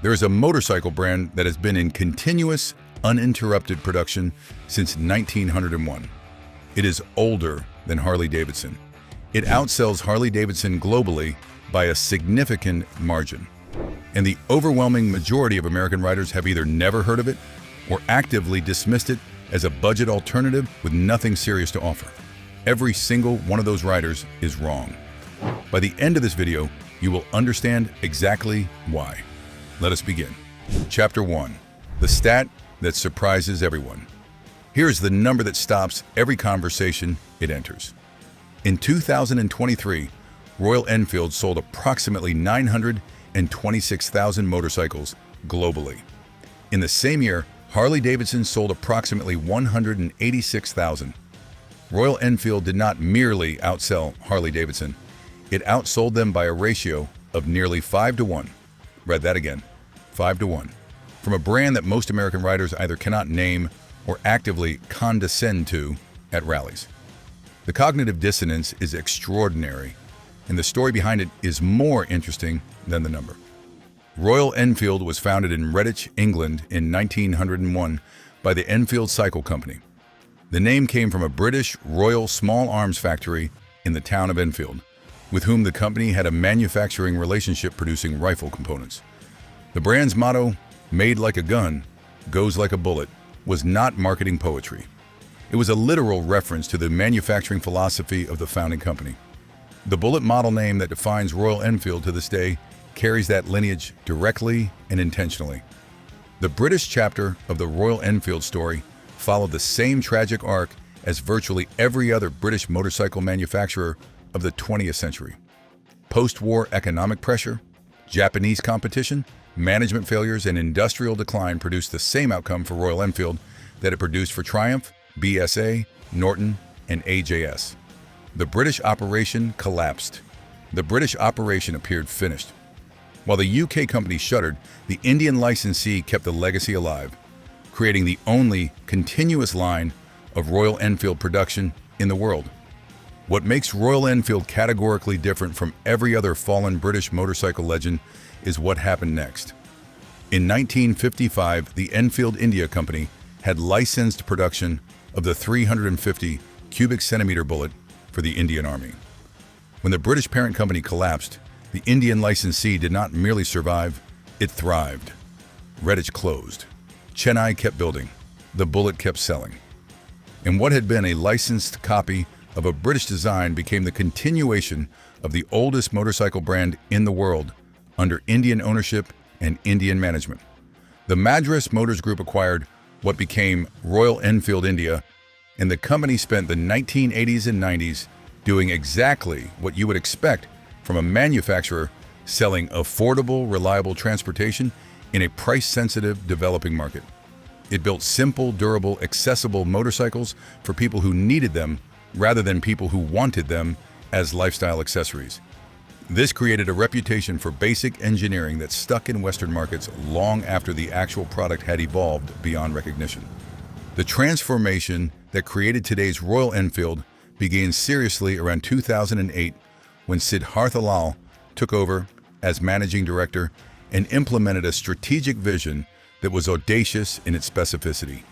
There is a motorcycle brand that has been in continuous, uninterrupted production since 1901. It is older than Harley Davidson. It outsells Harley Davidson globally by a significant margin. And the overwhelming majority of American riders have either never heard of it or actively dismissed it as a budget alternative with nothing serious to offer. Every single one of those riders is wrong. By the end of this video, you will understand exactly why. Let us begin. Chapter 1. The stat that surprises everyone. Here is the number that stops every conversation it enters. In 2023, Royal Enfield sold approximately 926,000 motorcycles globally. In the same year, Harley Davidson sold approximately 186,000. Royal Enfield did not merely outsell Harley Davidson, it outsold them by a ratio of nearly 5 to 1. Read that again, 5 to 1. From a brand that most American riders either cannot name or actively condescend to at rallies. The cognitive dissonance is extraordinary, and the story behind it is more interesting than the number. Royal Enfield was founded in Redditch, England in 1901 by the Enfield Cycle Company. The name came from a British Royal small arms factory in the town of Enfield, with whom the company had a manufacturing relationship producing rifle components. The brand's motto, "Made like a gun, goes like a bullet," was not marketing poetry. It was a literal reference to the manufacturing philosophy of the founding company. The bullet model name that defines Royal Enfield to this day carries that lineage directly and intentionally. The British chapter of the Royal Enfield story followed the same tragic arc as virtually every other British motorcycle manufacturer of the 20th century. Post-war economic pressure, Japanese competition, management failures, and industrial decline produced the same outcome for Royal Enfield that it produced for Triumph, BSA, Norton, and AJS. The British operation collapsed. The British operation appeared finished. While the UK company shuttered, the Indian licensee kept the legacy alive, creating the only continuous line of Royal Enfield production in the world. What makes Royal Enfield categorically different from every other fallen British motorcycle legend is what happened next. In 1955, the Enfield India Company had licensed production of the 350 cubic centimeter bullet for the Indian Army. When the British parent company collapsed, the Indian licensee did not merely survive, it thrived. Redditch closed. Chennai kept building. The bullet kept selling. And what had been a licensed copy of a British design became the continuation of the oldest motorcycle brand in the world under Indian ownership and Indian management. The Madras Motors Group acquired what became Royal Enfield India, and the company spent the 1980s and 90s doing exactly what you would expect from a manufacturer selling affordable, reliable transportation in a price-sensitive, developing market. It built simple, durable, accessible motorcycles for people who needed them rather than people who wanted them as lifestyle accessories. This created a reputation for basic engineering that stuck in Western markets long after the actual product had evolved beyond recognition. The transformation that created today's Royal Enfield began seriously around 2008 when Siddhartha Lal took over as managing director and implemented a strategic vision that was audacious in its specificity.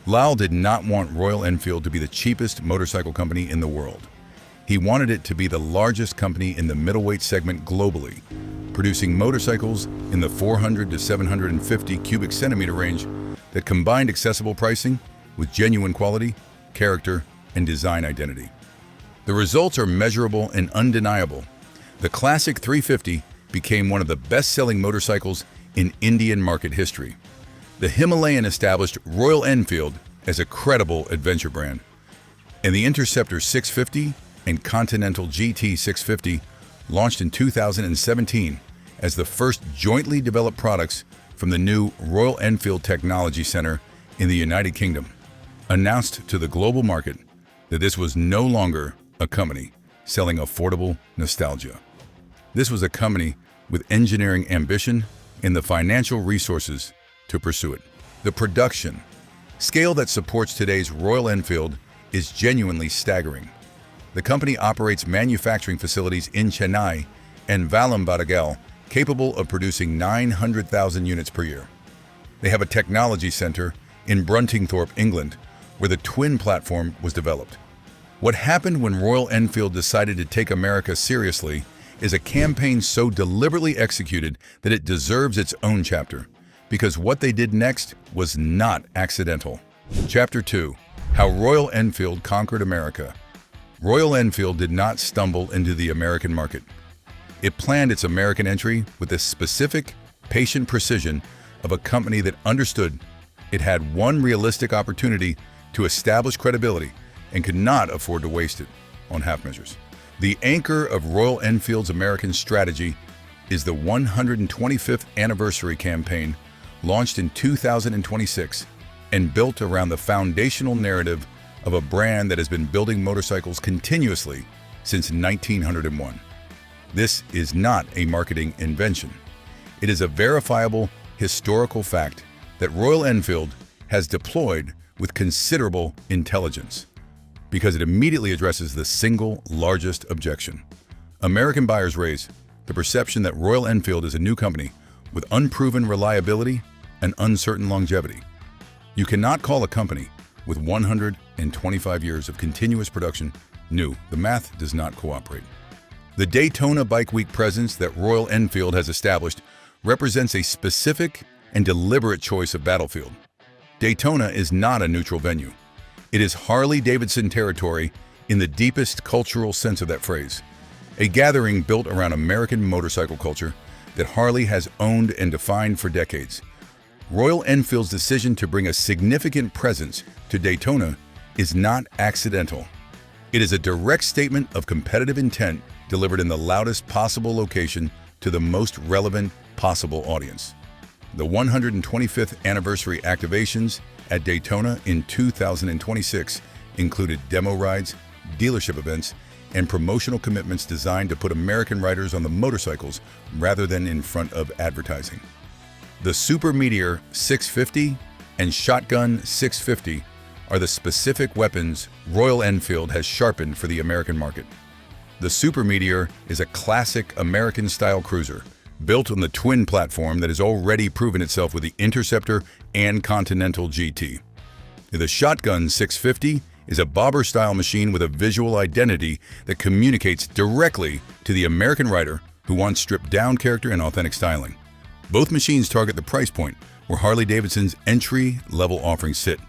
Lal did not want Royal Enfield to be the cheapest motorcycle company in the world. He wanted it to be the largest company in the middleweight segment globally, producing motorcycles in the 400 to 750 cubic centimeter range that combined accessible pricing with genuine quality, character, and design identity. The results are measurable and undeniable. The classic 350 became one of the best-selling motorcycles in Indian market history. The Himalayan established Royal Enfield as a credible adventure brand, and the Interceptor 650 and Continental GT 650 launched in 2017 as the first jointly developed products from the new Royal Enfield Technology Center in the United Kingdom, announced to the global market that this was no longer a company selling affordable nostalgia. This was a company with engineering ambition and the financial resources to pursue it. The production scale that supports today's Royal Enfield is genuinely staggering. The company operates manufacturing facilities in Chennai and Valambadagal capable of producing 900,000 units per year. They have a technology center in Bruntingthorpe, England, where the twin platform was developed. What happened when Royal Enfield decided to take America seriously is a campaign so deliberately executed that it deserves its own chapter, because what they did next was not accidental. Chapter 2. How Royal Enfield Conquered America. Royal Enfield did not stumble into the American market. It planned its American entry with the specific, patient precision of a company that understood it had one realistic opportunity to establish credibility and could not afford to waste it on half measures. The anchor of Royal Enfield's American strategy is the 125th anniversary campaign launched in 2026 and built around the foundational narrative of a brand that has been building motorcycles continuously since 1901. This is not a marketing invention. It is a verifiable historical fact that Royal Enfield has deployed with considerable intelligence, because it immediately addresses the single largest objection. American buyers raise the perception that Royal Enfield is a new company with unproven reliability and uncertain longevity. You cannot call a company with 125 years of continuous production new. The math does not cooperate. The Daytona Bike Week presence that Royal Enfield has established represents a specific and deliberate choice of battlefield. Daytona is not a neutral venue. It is Harley Davidson territory in the deepest cultural sense of that phrase, a gathering built around American motorcycle culture that Harley has owned and defined for decades. Royal Enfield's decision to bring a significant presence to Daytona is not accidental. It is a direct statement of competitive intent delivered in the loudest possible location to the most relevant possible audience. The 125th anniversary activations at Daytona in 2026 included demo rides, dealership events, and promotional commitments designed to put American riders on the motorcycles rather than in front of advertising. The Super Meteor 650 and Shotgun 650 are the specific weapons Royal Enfield has sharpened for the American market. The Super Meteor is a classic American-style cruiser, built on the twin platform that has already proven itself with the Interceptor and Continental GT. The Shotgun 650 is a bobber-style machine with a visual identity that communicates directly to the American rider who wants stripped-down character and authentic styling. Both machines target the price point where Harley-Davidson's entry-level offerings sit,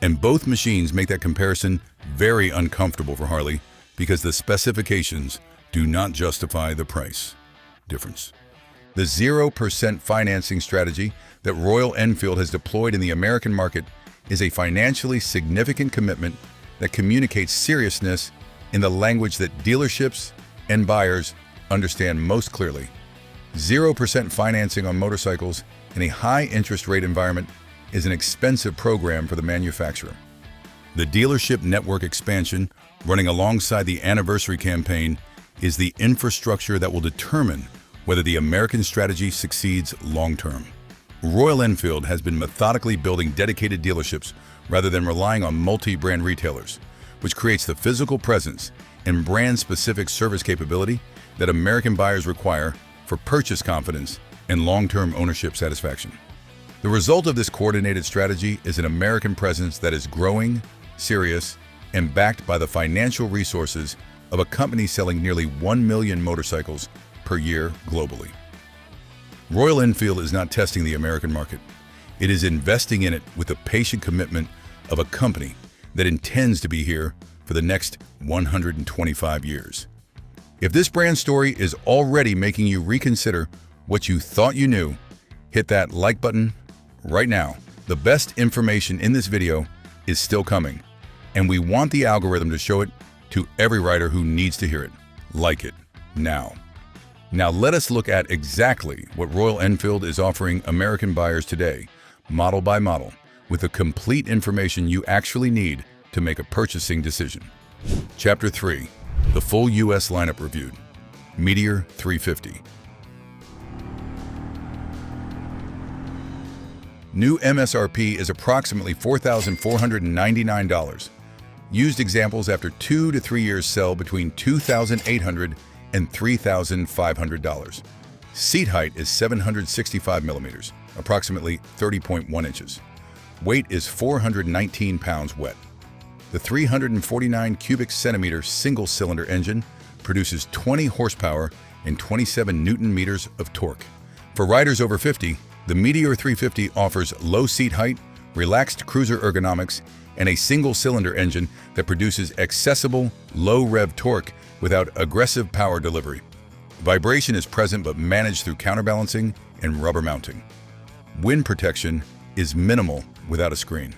and both machines make that comparison very uncomfortable for Harley because the specifications do not justify the price difference. The 0% financing strategy that Royal Enfield has deployed in the American market is a financially significant commitment that communicates seriousness in the language that dealerships and buyers understand most clearly. 0% financing on motorcycles in a high interest rate environment is an expensive program for the manufacturer. The dealership network expansion running alongside the anniversary campaign is the infrastructure that will determine whether the American strategy succeeds long-term. Royal Enfield has been methodically building dedicated dealerships rather than relying on multi-brand retailers, which creates the physical presence and brand-specific service capability that American buyers require for purchase confidence and long-term ownership satisfaction. The result of this coordinated strategy is an American presence that is growing, serious, and backed by the financial resources of a company selling nearly 1 million motorcycles per year globally. Royal Enfield is not testing the American market. It is investing in it with the patient commitment of a company that intends to be here for the next 125 years. If this brand story is already making you reconsider what you thought you knew, hit that like button right now. The best information in this video is still coming, and we want the algorithm to show it to every rider who needs to hear it. Like it now. Now let us look at exactly what Royal Enfield is offering American buyers today, model by model, with the complete information you actually need to make a purchasing decision. Chapter 3. The full U.S. lineup reviewed. Meteor 350. New MSRP is approximately $4,499. Used examples after 2 to 3 years sell between $2,800 and $3,500. Seat height is 765 millimeters, approximately 30.1 inches. Weight is 419 pounds wet. The 349 cubic centimeter single-cylinder engine produces 20 horsepower and 27 newton-meters of torque. For riders over 50, the Meteor 350 offers low seat height, relaxed cruiser ergonomics, and a single-cylinder engine that produces accessible, low-rev torque without aggressive power delivery. Vibration is present but managed through counterbalancing and rubber mounting. Wind protection is minimal without a screen.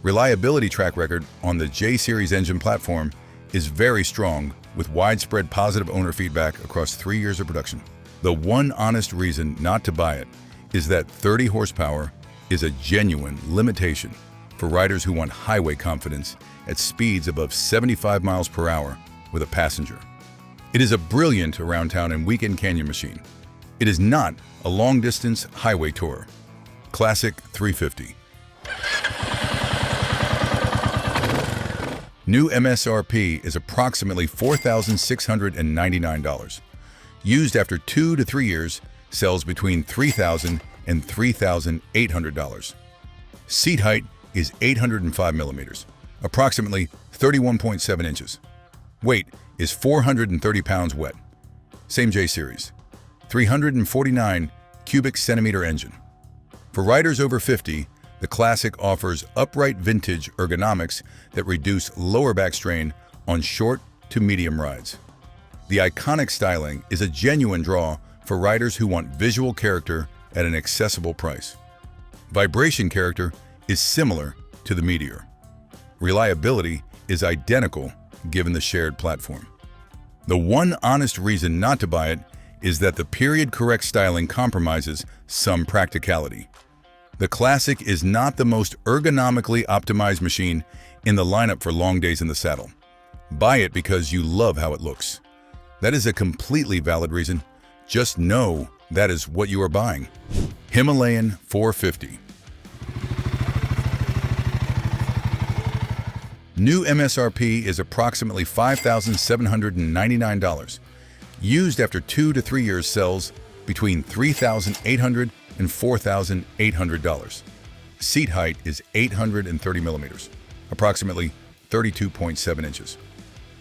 Reliability track record on the J-Series engine platform is very strong, with widespread positive owner feedback across 3 years of production. The one honest reason not to buy it is that 30 horsepower is a genuine limitation for riders who want highway confidence at speeds above 75 miles per hour with a passenger. It is a brilliant around-town and weekend canyon machine. It is not a long-distance highway tour. Classic 350. New MSRP is approximately $4,699. Used after 2 to 3 years, sells between $3,000 and $3,800. Seat height is 805 millimeters, approximately 31.7 inches. Weight is 430 pounds wet. Same J-Series. 349 cubic centimeter engine. For riders over 50, the Classic offers upright vintage ergonomics that reduce lower back strain on short to medium rides. The iconic styling is a genuine draw for riders who want visual character at an accessible price. Vibration character is similar to the Meteor. Reliability is identical given the shared platform. The one honest reason not to buy it is that the period-correct styling compromises some practicality. The Classic is not the most ergonomically optimized machine in the lineup for long days in the saddle. Buy it because you love how it looks. That is a completely valid reason. Just know that is what you are buying. Himalayan 450. New MSRP is approximately $5,799. Used after 2 to 3 years, sells between $3,800 and $4,800. Seat height is 830 millimeters, approximately 32.7 inches.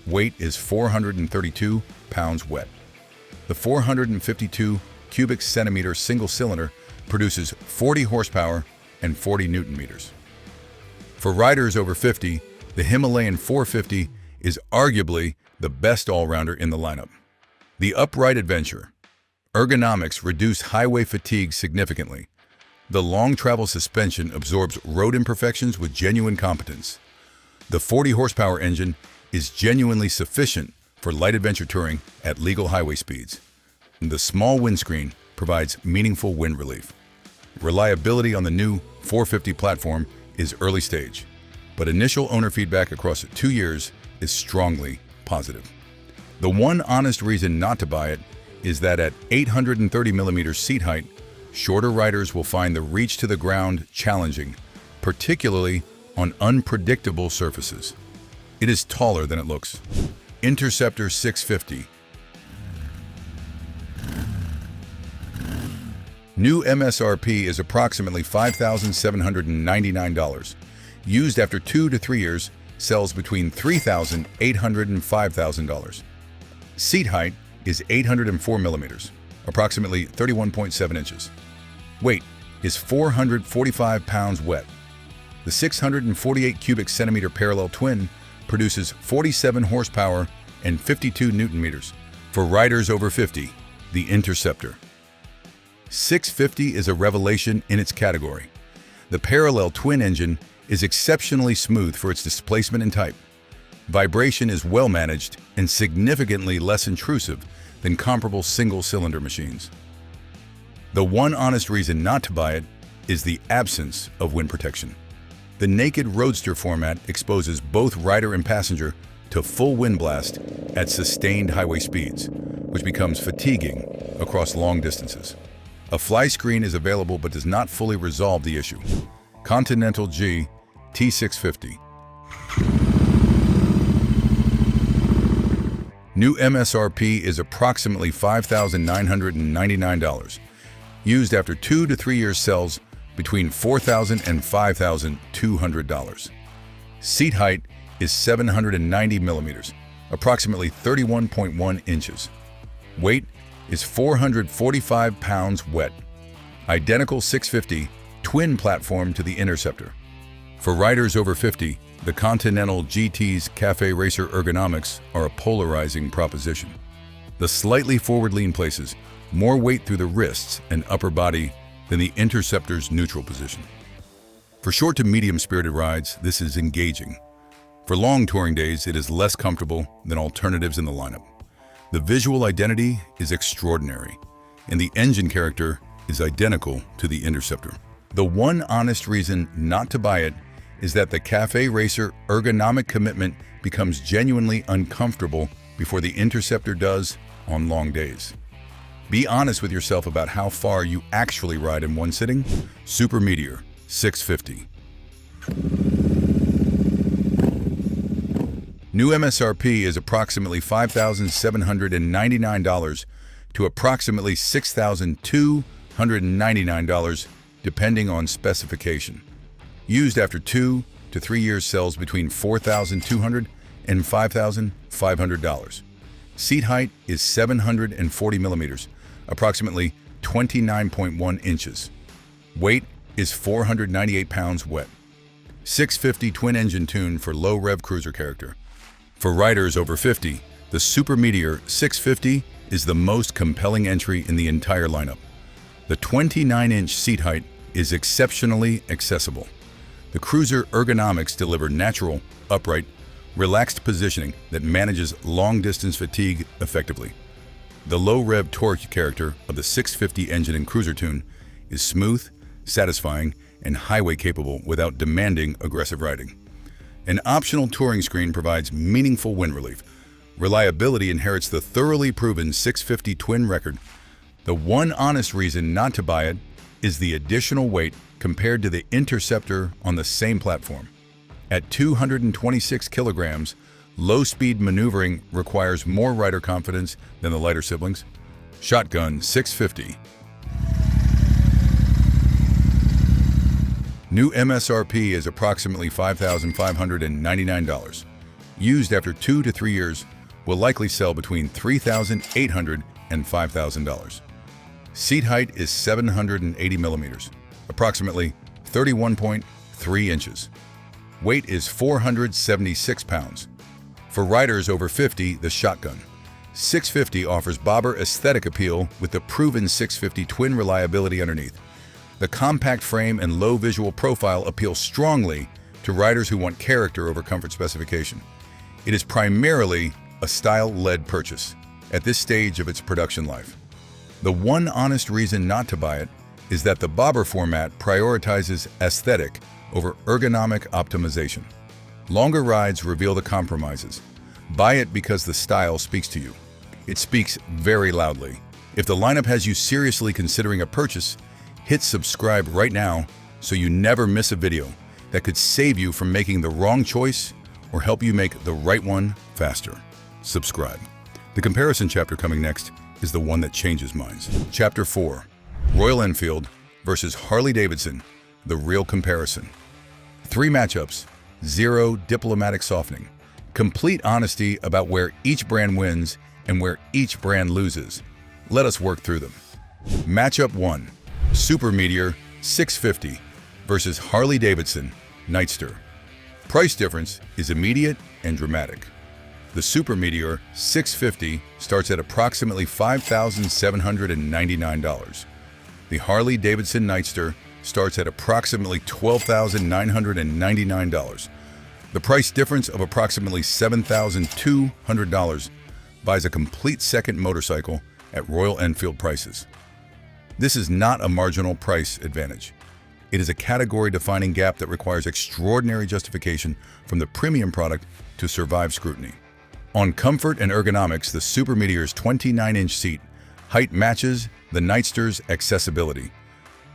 Weight is 432 pounds wet. The 452 cubic centimeter single cylinder produces 40 horsepower and 40 newton meters. For riders over 50, the Himalayan 450 is arguably the best all-rounder in the lineup. The upright adventure. Ergonomics reduce highway fatigue significantly. The long travel suspension absorbs road imperfections with genuine competence. The 40 horsepower engine is genuinely sufficient for light adventure touring at legal highway speeds. The small windscreen provides meaningful wind relief. Reliability on the new 450 platform is early stage, but initial owner feedback across 2 years is strongly positive. The one honest reason not to buy it is that at 830 millimeters seat height, shorter riders will find the reach to the ground challenging, particularly on unpredictable surfaces. It is taller than it looks. Interceptor 650. New MSRP is approximately $5,799. Used after 2 to 3 years, sells between $3,800 and $5,000. Seat height is 804 millimeters, approximately 31.7 inches. Weight is 445 pounds wet. The 648 cubic centimeter parallel twin produces 47 horsepower and 52 newton meters. For riders over 50, the Interceptor. 650 is a revelation in its category. The parallel twin engine is exceptionally smooth for its displacement and type. Vibration is well managed and significantly less intrusive than comparable single-cylinder machines. The one honest reason not to buy it is the absence of wind protection. The naked roadster format exposes both rider and passenger to full wind blast at sustained highway speeds, which becomes fatiguing across long distances. A fly screen is available but does not fully resolve the issue. Continental G T650. New MSRP is approximately $5,999. Used after 2 to 3 years sells between $4,000 and $5,200. Seat height is 790 millimeters, approximately 31.1 inches. Weight is 445 pounds wet. Identical 650 twin platform to the Interceptor. For riders over 50, the Continental GT's Cafe Racer ergonomics are a polarizing proposition. The slightly forward lean places more weight through the wrists and upper body than the Interceptor's neutral position. For short to medium-spirited rides, this is engaging. For long touring days, it is less comfortable than alternatives in the lineup. The visual identity is extraordinary, and the engine character is identical to the Interceptor. The one honest reason not to buy it is that the Cafe Racer ergonomic commitment becomes genuinely uncomfortable before the Interceptor does on long days. Be honest with yourself about how far you actually ride in one sitting. Super Meteor 650. New MSRP is approximately $5,799 to approximately $6,299 depending on specification. Used after 2 to 3 years sells between $4,200 and $5,500. Seat height is 740 millimeters, approximately 29.1 inches. Weight is 498 pounds wet. 650 twin-engine tune for low-rev cruiser character. For riders over 50, the Super Meteor 650 is the most compelling entry in the entire lineup. The 29-inch seat height is exceptionally accessible. The cruiser ergonomics deliver natural, upright, relaxed positioning that manages long-distance fatigue effectively. The low-rev torque character of the 650 engine and cruiser tune is smooth, satisfying, and highway-capable without demanding aggressive riding. An optional touring screen provides meaningful wind relief. Reliability inherits the thoroughly proven 650 twin record. The one honest reason not to buy it is the additional weight compared to the Interceptor on the same platform. At 226 kilograms, low-speed maneuvering requires more rider confidence than the lighter siblings. Shotgun 650. New MSRP is approximately $5,599. Used after 2 to 3 years, will likely sell between $3,800 and $5,000. Seat height is 780 millimeters, approximately 31.3 inches. Weight is 476 pounds. For riders over 50, the Shotgun 650 offers bobber aesthetic appeal with the proven 650 twin reliability underneath. The compact frame and low visual profile appeal strongly to riders who want character over comfort specification. It is primarily a style-led purchase at this stage of its production life. The one honest reason not to buy it is that the bobber format prioritizes aesthetic over ergonomic optimization. Longer rides reveal the compromises. Buy it because the style speaks to you. It speaks very loudly. If the lineup has you seriously considering a purchase, hit subscribe right now so you never miss a video that could save you from making the wrong choice or help you make the right one faster. Subscribe. The comparison chapter coming next is the one that changes minds. Chapter 4. Royal Enfield versus Harley Davidson, the real comparison. 3 matchups, 0 diplomatic softening. Complete honesty about where each brand wins and where each brand loses. Let us work through them. Matchup 1. Super Meteor 650 versus Harley Davidson Nightster. Price difference is immediate and dramatic. The Super Meteor 650 starts at approximately $5,799. The Harley Davidson Nightster starts at approximately $12,999. The price difference of approximately $7,200 buys a complete second motorcycle at Royal Enfield prices. This is not a marginal price advantage. It is a category-defining gap that requires extraordinary justification from the premium product to survive scrutiny. On comfort and ergonomics, the Super Meteor's 29-inch seat height matches the Nightster's accessibility.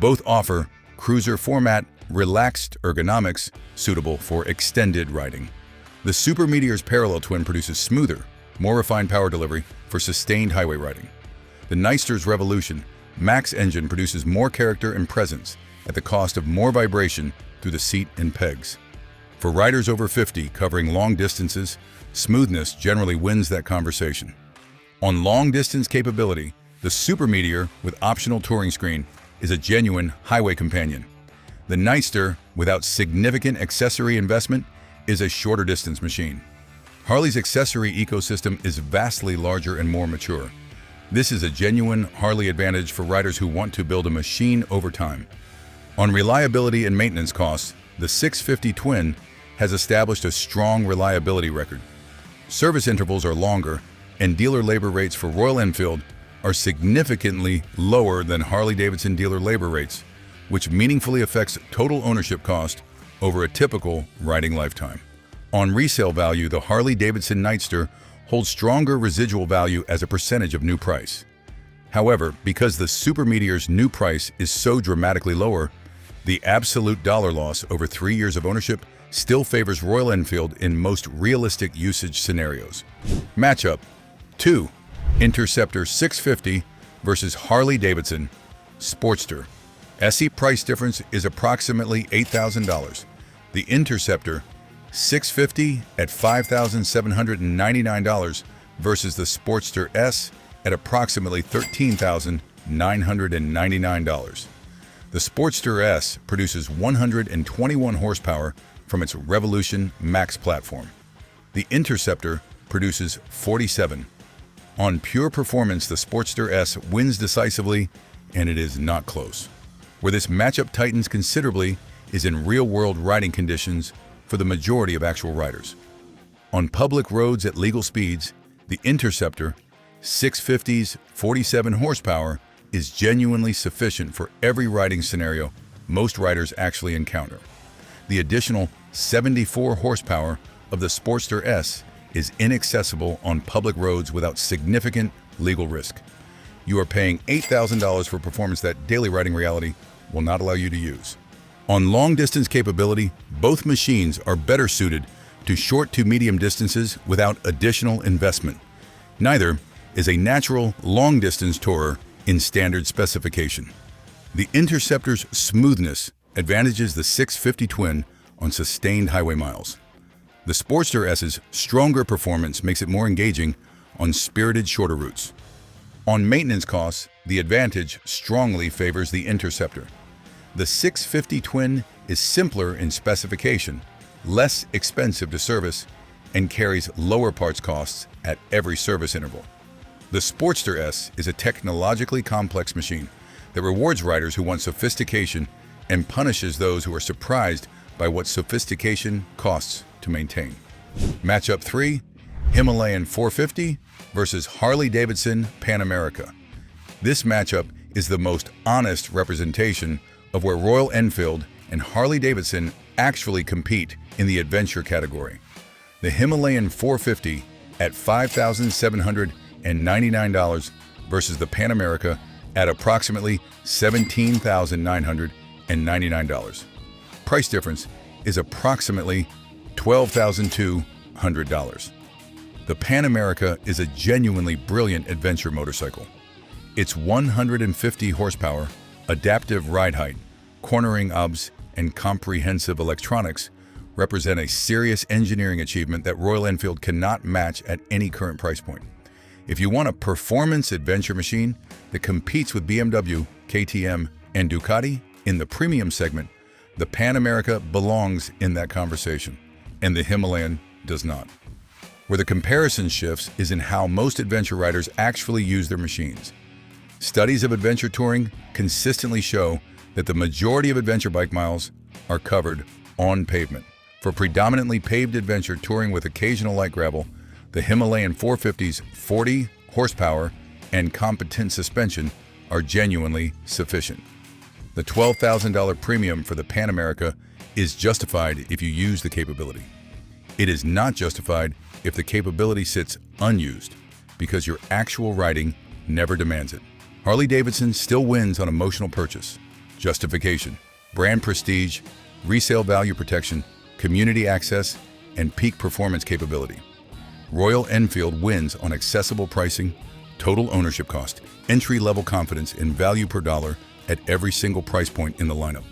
Both offer cruiser format, relaxed ergonomics suitable for extended riding. The Super Meteor's parallel twin produces smoother, more refined power delivery for sustained highway riding. The Nigster's Revolution Max engine produces more character and presence at the cost of more vibration through the seat and pegs. For riders over 50 covering long distances, smoothness generally wins that conversation. On long-distance capability, the Super Meteor with optional touring screen is a genuine highway companion. The Nigster, without significant accessory investment, is a shorter distance machine. Harley's accessory ecosystem is vastly larger and more mature. This is a genuine Harley advantage for riders who want to build a machine over time. On reliability and maintenance costs, the 650 Twin has established a strong reliability record. Service intervals are longer, and dealer labor rates for Royal Enfield are significantly lower than Harley Davidson dealer labor rates, which meaningfully affects total ownership cost over a typical riding lifetime. On resale value, the Harley Davidson Nigster holds stronger residual value as a percentage of new price. However, because the Super Meteor's new price is so dramatically lower, the absolute dollar loss over 3 years of ownership still favors Royal Enfield in most realistic usage scenarios. Matchup 2. Interceptor 650 versus Harley Davidson Sportster. SE price difference is approximately $8,000. The Interceptor 650 at $5,799 versus the Sportster S at approximately $13,999. The Sportster S produces 121 horsepower from its Revolution Max platform. The Interceptor produces 47. On pure performance, the Sportster S wins decisively, and it is not close. Where this matchup tightens considerably is in real-world riding conditions for the majority of actual riders. On public roads at legal speeds, the Interceptor 650's 47 horsepower is genuinely sufficient for every riding scenario most riders actually encounter. The additional 74 horsepower of the Sportster S is inaccessible on public roads without significant legal risk. You are paying $8,000 for performance that daily riding reality will not allow you to use. On long-distance capability, both machines are better suited to short to medium distances without additional investment. Neither is a natural long-distance tourer in standard specification. The Interceptor's smoothness advantages the 650 Twin on sustained highway miles. The Sportster S's stronger performance makes it more engaging on spirited shorter routes. On maintenance costs, the advantage strongly favors the Interceptor. The 650 Twin is simpler in specification, less expensive to service, and carries lower parts costs at every service interval. The Sportster S is a technologically complex machine that rewards riders who want sophistication and punishes those who are surprised by what sophistication costs to maintain. Matchup 3. Himalayan 450 versus Harley Davidson Pan America. This matchup is the most honest representation of where Royal Enfield and Harley Davidson actually compete in the adventure category. The Himalayan 450 at $5,799 versus the Pan America at approximately $17,999. Price difference is approximately $12,200. The Pan America is a genuinely brilliant adventure motorcycle. Its 150 horsepower, adaptive ride height, cornering obs, and comprehensive electronics represent a serious engineering achievement that Royal Enfield cannot match at any current price point. If you want a performance adventure machine that competes with BMW, KTM, and Ducati in the premium segment, the Pan America belongs in that conversation, and the Himalayan does not. Where the comparison shifts is in how most adventure riders actually use their machines. Studies of adventure touring consistently show that the majority of adventure bike miles are covered on pavement. For predominantly paved adventure touring with occasional light gravel, the Himalayan 450's 40 horsepower and competent suspension are genuinely sufficient. The $12,000 premium for the Pan America is justified if you use the capability. It is not justified if the capability sits unused, because your actual riding never demands it. Harley Davidson still wins on emotional purchase, justification, brand prestige, resale value protection, community access, and peak performance capability. Royal Enfield wins on accessible pricing, total ownership cost, entry-level confidence, and value per dollar at every single price point in the lineup.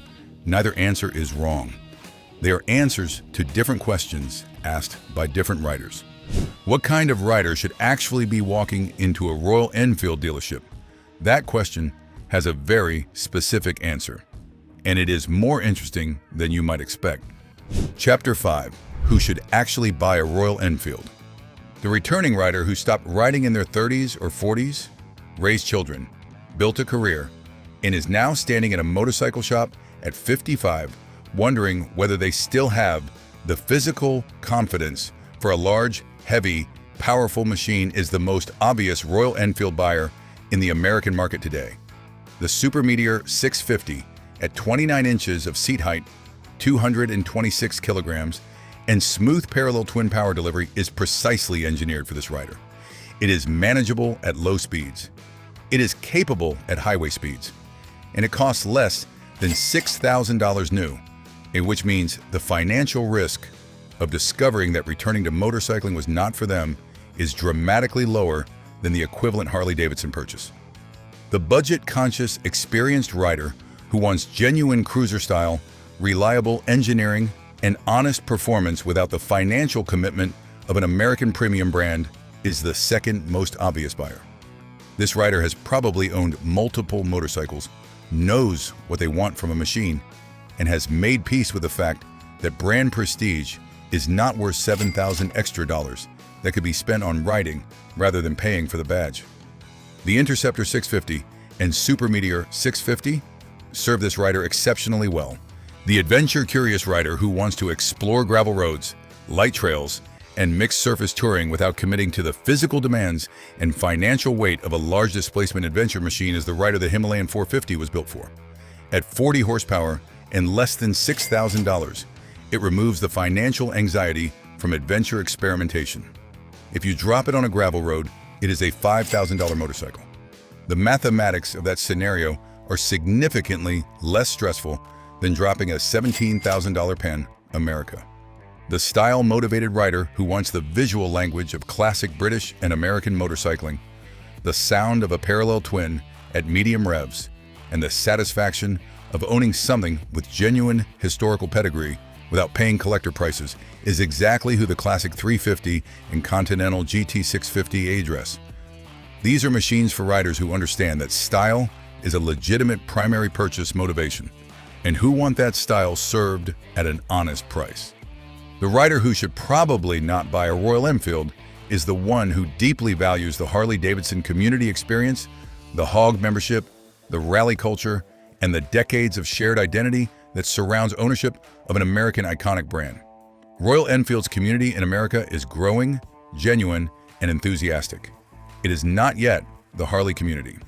Neither answer is wrong. They are answers to different questions asked by different riders. What kind of rider should actually be walking into a Royal Enfield dealership? That question has a very specific answer, and it is more interesting than you might expect. Chapter 5. Who should actually buy a Royal Enfield? The returning rider who stopped riding in their 30s or 40s, raised children, built a career, and is now standing in a motorcycle shop at 55, wondering whether they still have the physical confidence for a large, heavy, powerful machine is the most obvious Royal Enfield buyer in the American market today. The Super Meteor 650 at 29 inches of seat height, 226 kilograms, and smooth parallel twin power delivery is precisely engineered for this rider. It is manageable at low speeds. It is capable at highway speeds. And it costs less than $6,000 new, which means the financial risk of discovering that returning to motorcycling was not for them is dramatically lower than the equivalent Harley Davidson purchase. The budget-conscious, experienced rider who wants genuine cruiser style, reliable engineering, and honest performance without the financial commitment of an American premium brand is the second most obvious buyer. This rider has probably owned multiple motorcycles, knows what they want from a machine, and has made peace with the fact that brand prestige is not worth $7,000 extra dollars that could be spent on riding rather than paying for the badge. The Interceptor 650 and Super Meteor 650 serve this rider exceptionally well. The adventure-curious rider who wants to explore gravel roads, light trails, and mixed surface touring without committing to the physical demands and financial weight of a large displacement adventure machine is the rider the Himalayan 450 was built for. At 40 horsepower and less than $6,000, it removes the financial anxiety from adventure experimentation. If you drop it on a gravel road, it is a $5,000 motorcycle. The mathematics of that scenario are significantly less stressful than dropping a $17,000 Pan America. The style-motivated rider who wants the visual language of classic British and American motorcycling, the sound of a parallel twin at medium revs, and the satisfaction of owning something with genuine historical pedigree without paying collector prices is exactly who the Classic 350 and Continental GT 650 address. These are machines for riders who understand that style is a legitimate primary purchase motivation, and who want that style served at an honest price. The rider who should probably not buy a Royal Enfield is the one who deeply values the Harley Davidson community experience, the hog membership, the rally culture, and the decades of shared identity that surrounds ownership of an American iconic brand. Royal Enfield's community in America is growing, genuine, and enthusiastic. It is not yet the Harley community.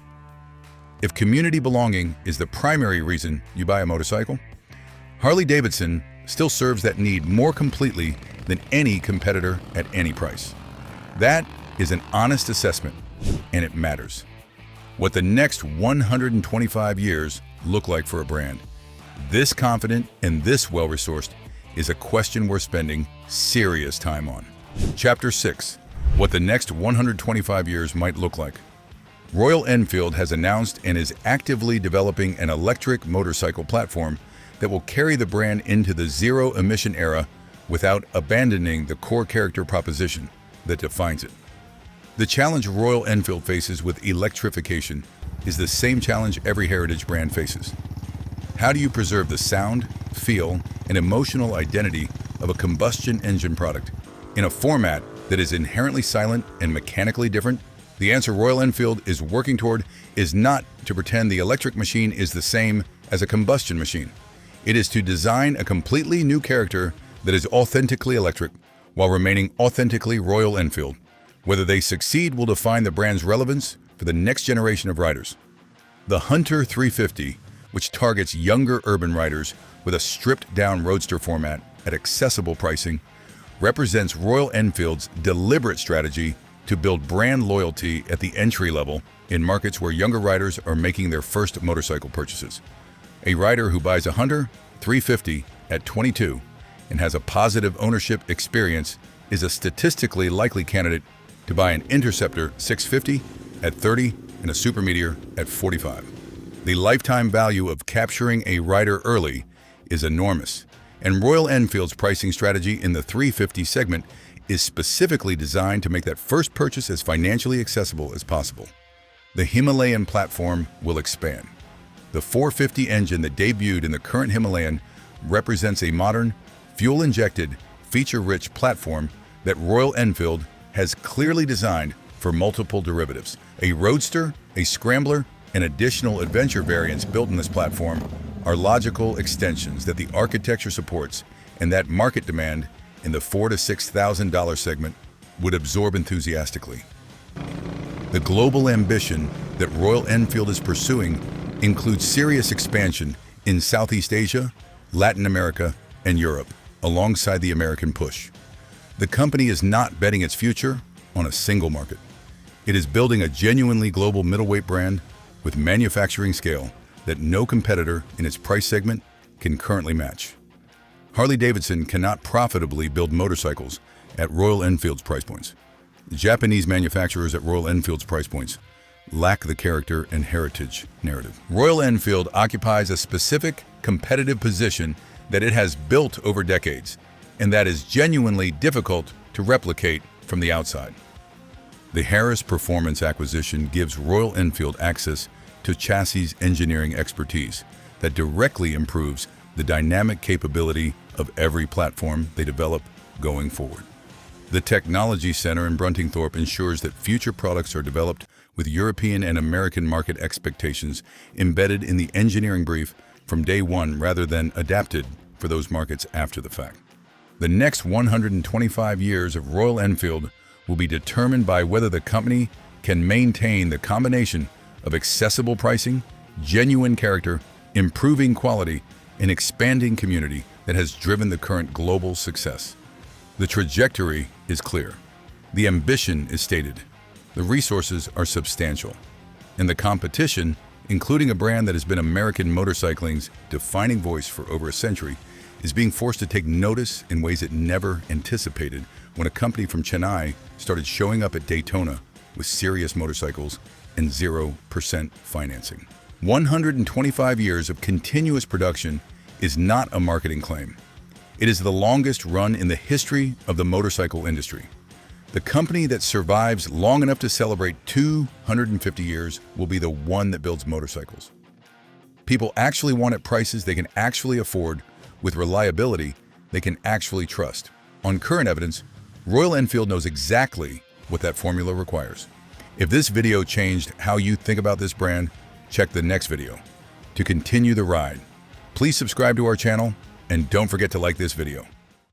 If community belonging is the primary reason you buy a motorcycle, Harley Davidson still serves that need more completely than any competitor at any price. That is an honest assessment, and it matters. What the next 125 years look like for a brand, this confident and this well-resourced, is a question worth spending serious time on. Chapter 6. What the next 125 years might look like. Royal Enfield has announced and is actively developing an electric motorcycle platform that will carry the brand into the zero-emission era without abandoning the core character proposition that defines it. The challenge Royal Enfield faces with electrification is the same challenge every heritage brand faces. How do you preserve the sound, feel, and emotional identity of a combustion engine product in a format that is inherently silent and mechanically different? The answer Royal Enfield is working toward is not to pretend the electric machine is the same as a combustion machine. It is to design a completely new character that is authentically electric while remaining authentically Royal Enfield. Whether they succeed will define the brand's relevance for the next generation of riders. The Hunter 350, which targets younger urban riders with a stripped-down roadster format at accessible pricing, represents Royal Enfield's deliberate strategy to build brand loyalty at the entry level in markets where younger riders are making their first motorcycle purchases. A rider who buys a Hunter 350 at 22 and has a positive ownership experience is a statistically likely candidate to buy an Interceptor 650 at 30 and a Super Meteor at 45. The lifetime value of capturing a rider early is enormous, and Royal Enfield's pricing strategy in the 350 segment is specifically designed to make that first purchase as financially accessible as possible. The Himalayan platform will expand. The 450 engine that debuted in the current Himalayan represents a modern, fuel-injected, feature-rich platform that Royal Enfield has clearly designed for multiple derivatives. A roadster, a scrambler, and additional adventure variants built in this platform are logical extensions that the architecture supports and that market demand in the $4,000 to $6,000 segment would absorb enthusiastically. The global ambition that Royal Enfield is pursuing includes serious expansion in Southeast Asia, Latin America, and Europe, alongside the American push. The company is not betting its future on a single market. It is building a genuinely global middleweight brand with manufacturing scale that no competitor in its price segment can currently match. Harley Davidson cannot profitably build motorcycles at Royal Enfield's price points. The Japanese manufacturers at Royal Enfield's price points lack the character and heritage narrative. Royal Enfield occupies a specific competitive position that it has built over decades, and that is genuinely difficult to replicate from the outside. The Harris Performance acquisition gives Royal Enfield access to chassis engineering expertise that directly improves the dynamic capability of every platform they develop going forward. The Technology Center in Bruntingthorpe ensures that future products are developed with European and American market expectations embedded in the engineering brief from day one rather than adapted for those markets after the fact. The next 125 years of Royal Enfield will be determined by whether the company can maintain the combination of accessible pricing, genuine character, improving quality, and expanding community that has driven the current global success. The trajectory is clear. The ambition is stated. The resources are substantial. And the competition, including a brand that has been American motorcycling's defining voice for over a century, is being forced to take notice in ways it never anticipated when a company from Chennai started showing up at Daytona with serious motorcycles and 0% financing. 125 years of continuous production is not a marketing claim. It is the longest run in the history of the motorcycle industry. The company that survives long enough to celebrate 250 years will be the one that builds motorcycles. People actually want at prices they can actually afford, with reliability they can actually trust. On current evidence, Royal Enfield knows exactly what that formula requires. If this video changed how you think about this brand, check the next video. To continue the ride, please subscribe to our channel and don't forget to like this video.